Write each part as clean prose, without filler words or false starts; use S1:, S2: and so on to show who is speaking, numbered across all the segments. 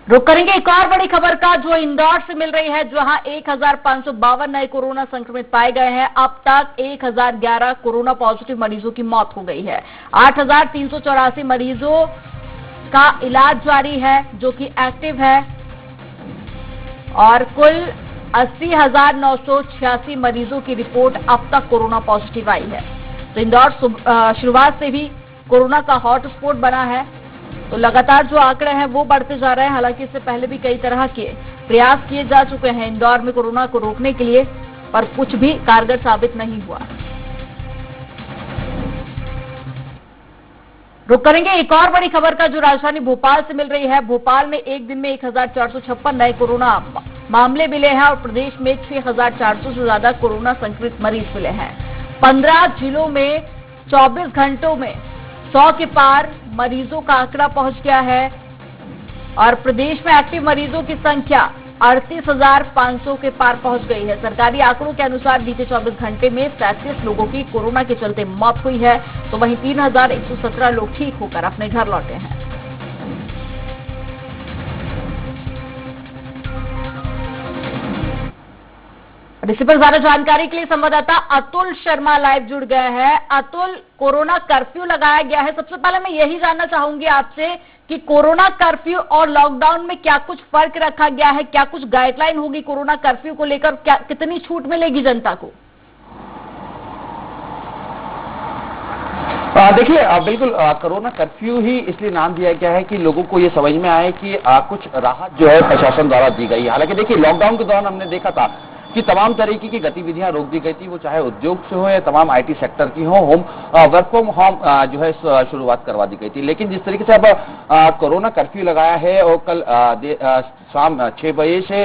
S1: रुक करेंगे एक और बड़ी खबर का, जो इंदौर से मिल रही है, जहां 1552 नए कोरोना संक्रमित पाए गए हैं। अब तक 1011 कोरोना पॉजिटिव मरीजों की मौत हो गई है। 8384 मरीजों का इलाज जारी है, जो कि एक्टिव है, और कुल 80,986 मरीजों की रिपोर्ट अब तक कोरोना पॉजिटिव आई है। तो इंदौर शुरुआत से भी कोरोना का हॉटस्पॉट बना है। तो लगातार जो आंकड़े हैं वो बढ़ते जा रहे हैं। हालांकि इससे पहले भी कई तरह के प्रयास किए जा चुके हैं इंदौर में कोरोना को रोकने के लिए, पर कुछ भी कारगर साबित नहीं हुआ। रुक करेंगे एक और बड़ी खबर का, जो राजधानी भोपाल से मिल रही है। भोपाल में एक दिन में 1456 नए कोरोना मामले मिले हैं और प्रदेश में 6400 से ज्यादा कोरोना संक्रमित मरीज मिले हैं। 15 जिलों में 24 घंटों में 100 के पार मरीजों का आंकड़ा पहुंच गया है और प्रदेश में एक्टिव मरीजों की संख्या 38,500 के पार पहुंच गई है। सरकारी आंकड़ों के अनुसार बीते 24 घंटे में 37 लोगों की कोरोना के चलते मौत हुई है, तो वहीं 3117 लोग ठीक होकर अपने घर लौटे हैं। इसी पर ज्यादा जानकारी के लिए संवाददाता अतुल शर्मा लाइव जुड़ गए हैं। अतुल, कोरोना कर्फ्यू लगाया गया है। सबसे पहले मैं यही जानना चाहूंगी आपसे कि कोरोना कर्फ्यू और लॉकडाउन में क्या कुछ फर्क रखा गया है, क्या कुछ गाइडलाइन होगी कोरोना कर्फ्यू को लेकर, क्या कितनी छूट मिलेगी जनता को?
S2: देखिए, बिल्कुल कोरोना कर्फ्यू ही इसलिए नाम दिया गया है कि लोगों को ये समझ में आए कि कुछ राहत जो है प्रशासन द्वारा दी गई है। हालांकि देखिए, लॉकडाउन के दौरान हमने देखा था कि तमाम तरीके की गतिविधियां रोक दी गई थी, वो चाहे उद्योग से हो या तमाम आईटी सेक्टर की हो। वर्क फ्रॉम होम जो है शुरुआत करवा दी गई थी। लेकिन जिस तरीके से अब कोरोना कर्फ्यू लगाया है और कल शाम 6 बजे से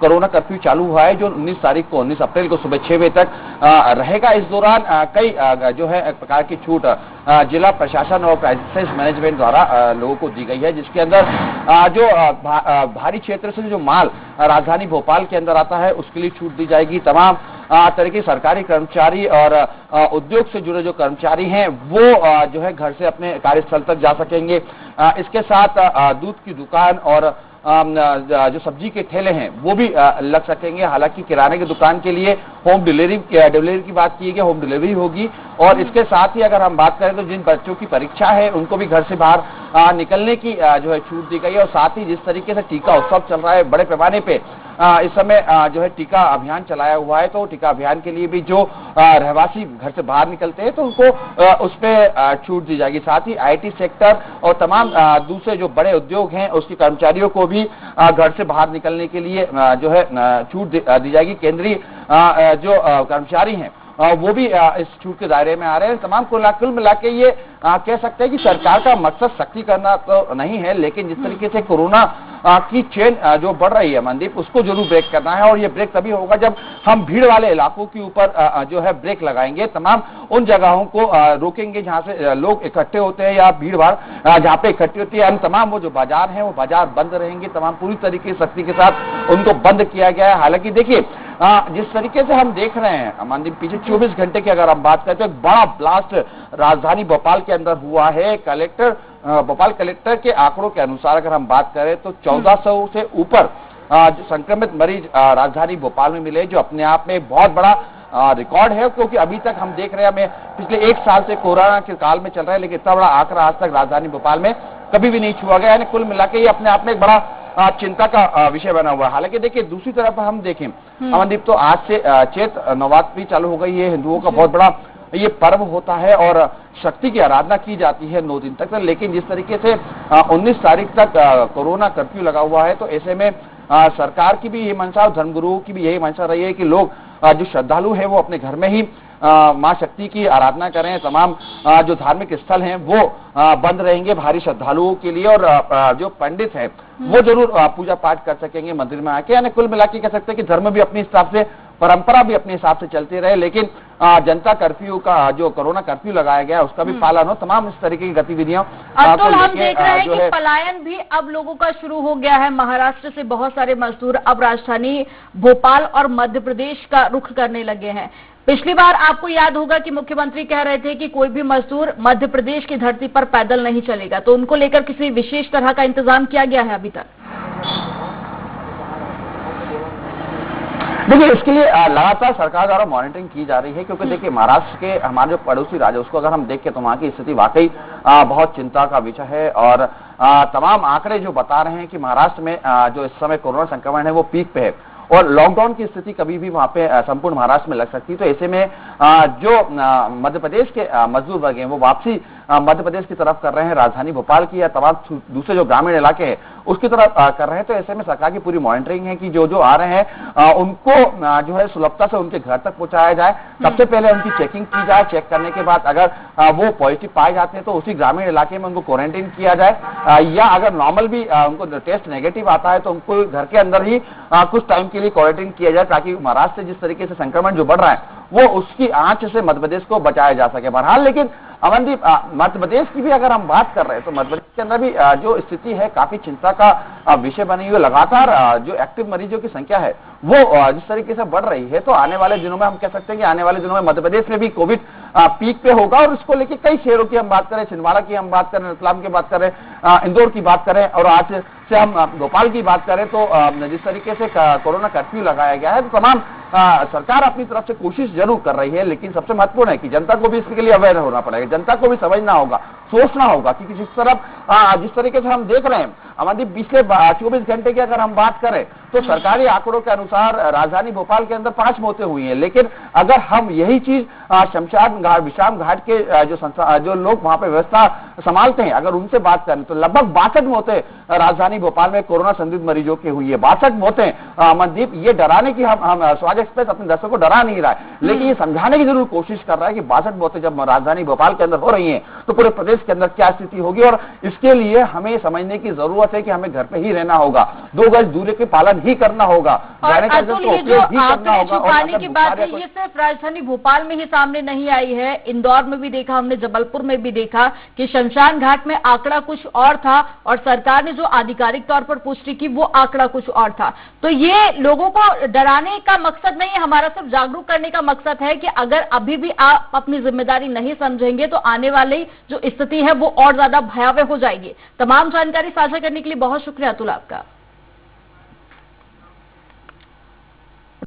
S2: कोरोना कर्फ्यू चालू हुआ है, जो 19 अप्रैल को सुबह 6 बजे तक रहेगा। इस दौरान कई जो है प्रकार की छूट जिला प्रशासन और क्राइसिस मैनेजमेंट द्वारा लोगों को दी गई है, जिसके अंदर जो भारी क्षेत्र से जो माल राजधानी भोपाल के अंदर आता है उसके लिए छूट दी जाएगी। तमाम तरह के सरकारी कर्मचारी और उद्योग से जुड़े जो कर्मचारी हैं वो जो है घर से अपने कार्यस्थल तक जा सकेंगे। इसके साथ दूध की दुकान और जो सब्जी के ठेले हैं वो भी लग सकेंगे। हालांकि किराने की दुकान के लिए होम डिलीवरी की बात की गई, होम डिलीवरी होगी। और इसके साथ ही अगर हम बात करें तो जिन बच्चों की परीक्षा है उनको भी घर से बाहर निकलने की जो है छूट दी गई है। और साथ ही जिस तरीके से टीका उत्सव चल रहा है बड़े पैमाने पे इस समय जो है टीका अभियान चलाया हुआ है, तो टीका अभियान के लिए भी जो रहवासी घर से बाहर निकलते हैं तो उनको उस पर छूट दी जाएगी। साथ ही आईटी सेक्टर और तमाम दूसरे जो बड़े उद्योग हैं उसके कर्मचारियों को भी घर से बाहर निकलने के लिए जो है छूट दी जाएगी। केंद्रीय जो कर्मचारी हैं वो भी इस छूट के दायरे में आ रहे हैं। तमाम कुल मिला के ये कह सकते हैं कि सरकार का मकसद सख्ती करना तो नहीं है, लेकिन जिस तरीके से कोरोना की चेन जो बढ़ रही है मनदीप, उसको जरूर ब्रेक करना है। और ये ब्रेक तभी होगा जब हम भीड़ वाले इलाकों के ऊपर जो है ब्रेक लगाएंगे, तमाम उन जगहों को रोकेंगे जहां से लोग इकट्ठे होते हैं या भीड़ भाड़ जहां पे इकट्ठी होती है। तमाम वो जो बाजार हैं वो बाजार बंद रहेंगे, तमाम पूरी तरीके से सख्ती के साथ उनको बंद किया गया है। हालांकि देखिए, जिस तरीके से हम देख रहे हैं मनदीप, पीछे 24 घंटे की अगर हम बात करें तो एक बड़ा ब्लास्ट राजधानी भोपाल के अंदर हुआ है। भोपाल कलेक्टर के आंकड़ों के अनुसार अगर हम बात करें तो 1400 से ऊपर जो संक्रमित मरीज राजधानी भोपाल में मिले, जो अपने आप में बहुत बड़ा रिकॉर्ड है। क्योंकि अभी तक हम देख रहे हैं, हमें पिछले 1 साल से कोरोना के काल में चल रहा है, लेकिन इतना बड़ा आंकड़ा आज तक राजधानी भोपाल में कभी भी नहीं छुआ गया। यानी कुल मिला के ये अपने आप में एक बड़ा चिंता का विषय बना हुआ है। हालांकि देखिए, दूसरी तरफ हम देखें अमनदीप, तो आज से चैत नवरात्रि चालू हो गई है। हिंदुओं का बहुत बड़ा ये पर्व होता है और शक्ति की आराधना की जाती है 9 दिन तक। लेकिन जिस तरीके से 19 तारीख तक कोरोना कर्फ्यू लगा हुआ है, तो ऐसे में सरकार की भी यही मंशा और धर्मगुरुओं की भी यही मंशा रही है कि लोग जो श्रद्धालु हैं वो अपने घर में ही मां शक्ति की आराधना करें। तमाम जो धार्मिक स्थल हैं वो बंद रहेंगे भारी श्रद्धालुओं के लिए, और जो पंडित हैं वो जरूर पूजा पाठ कर सकेंगे मंदिर में आके। यानी कुल मिला के कह सकते हैं कि धर्म भी अपने हिसाब से, परंपरा भी अपने हिसाब से चलती रहे, लेकिन जनता कर्फ्यू का जो कोरोना कर्फ्यू लगाया गया उसका भी पालन हो। तमाम इस तरीके की गतिविधियां
S1: अतुल, हम देख रहे हैं कि पलायन भी अब लोगों का शुरू हो गया है। महाराष्ट्र से बहुत सारे मजदूर अब राजधानी भोपाल और मध्य प्रदेश का रुख करने लगे हैं। पिछली बार आपको याद होगा कि मुख्यमंत्री कह रहे थे कि कोई भी मजदूर मध्य प्रदेश की धरती पर पैदल नहीं चलेगा, तो उनको लेकर किसी विशेष तरह का इंतजाम किया गया है अभी तक?
S2: देखिए, इसके लिए लगातार सरकार द्वारा मॉनिटरिंग की जा रही है, क्योंकि देखिए महाराष्ट्र के हमारे जो पड़ोसी राज्य उसको अगर हम देखें तो वहां की स्थिति वाकई बहुत चिंता का विषय है। और तमाम आंकड़े जो बता रहे हैं कि महाराष्ट्र में जो इस समय कोरोना संक्रमण है वो पीक पे है और लॉकडाउन की स्थिति कभी भी वहां पे संपूर्ण महाराष्ट्र में लग सकती है। तो ऐसे में जो मध्य प्रदेश के मजदूर वर्ग हैं वो वापसी मध्य प्रदेश की तरफ कर रहे हैं, राजधानी भोपाल की या तमाम दूसरे जो ग्रामीण इलाके हैं उसकी तरफ कर रहे हैं। तो ऐसे में सरकार की पूरी मॉनिटरिंग है कि जो जो आ रहे हैं उनको जो है सुलभता से उनके घर तक पहुंचाया जाए। सबसे पहले उनकी चेकिंग की जाए, चेक करने के बाद अगर वो पॉजिटिव पाए जाते हैं तो उसी ग्रामीण इलाके में उनको क्वारंटीन किया जाए, या अगर नॉर्मल भी उनको टेस्ट नेगेटिव आता है तो उनको घर के अंदर ही कुछ टाइम के लिए क्वारंटीन किया जाए, ताकि महाराष्ट्र से जिस तरीके से संक्रमण जो बढ़ रहा है वो उसकी आंच से मध्य प्रदेश को बचाया जा सके। बहरहाल लेकिन अमनदीप, मध्य प्रदेश की भी अगर हम बात कर रहे हैं तो मध्य प्रदेश के अंदर भी जो स्थिति है काफी चिंता का विषय बनी हुई है। लगातार जो एक्टिव मरीजों की संख्या है वो जिस तरीके से बढ़ रही है, तो आने वाले दिनों में हम कह सकते हैं कि आने वाले दिनों में मध्य प्रदेश में भी कोविड पीक पे होगा। और इसको लेकर कई शहरों की हम बात करें, छिंदवाड़ा की हम बात करें, रतलाम की बात करें, इंदौर की बात करें और आज से हम भोपाल की बात करें, तो जिस तरीके से कोरोना कर्फ्यू लगाया गया है तो तमाम सरकार अपनी तरफ से कोशिश जरूर कर रही है। लेकिन सबसे महत्वपूर्ण है कि जनता को भी इसके लिए अवेयर होना पड़ेगा, जनता को भी समझना होगा, सोचना होगा कि जिस तरीके से हम देख रहे हैं अमनदीप, पिछले 24 घंटे की अगर हम बात करें तो सरकारी आंकड़ों के अनुसार राजधानी भोपाल के अंदर 5 मौतें हुई हैं। लेकिन अगर हम यही चीज शमशान घाट, विश्राम घाट के जो लोग वहां पे व्यवस्था संभालते हैं अगर उनसे बात करें तो लगभग 62 मौतें राजधानी भोपाल में कोरोना संदिग्ध मरीजों की हुई है। 62 मौतें अमनदीप, ये डराने की हम स्वाद एक्सप्रेस अपने दर्शकों को डरा नहीं रहा है, लेकिन ये समझाने की जरूर कोशिश कर रहा है कि 62 मौतें जब राजधानी भोपाल के अंदर हो रही हैं तो पूरे प्रदेश के अंदर क्या स्थिति होगी। और इसके लिए हमें समझने की जरूरत है कि हमें घर पे ही रहना होगा, 2 गज दूरी के पालन ही करना होगा,
S1: और अतुल, ये जो आंकड़े छुपाने की बात है ये सिर्फ राजधानी भोपाल में ही सामने नहीं आई है, इंदौर में भी देखा हमने, जबलपुर में भी देखा कि शमशान घाट में आंकड़ा कुछ और था और सरकार ने जो आधिकारिक तौर पर पुष्टि की वो आंकड़ा कुछ और था। तो ये लोगों को डराने का मकसद नहीं है, हमारा सिर्फ जागरूक करने का मकसद है कि अगर अभी भी आप अपनी जिम्मेदारी नहीं समझेंगे तो आने वाली जो स्थिति है वो और ज्यादा भयावह हो जाएगी। तमाम जानकारी साझा करने के लिए बहुत शुक्रिया अतुल आपका।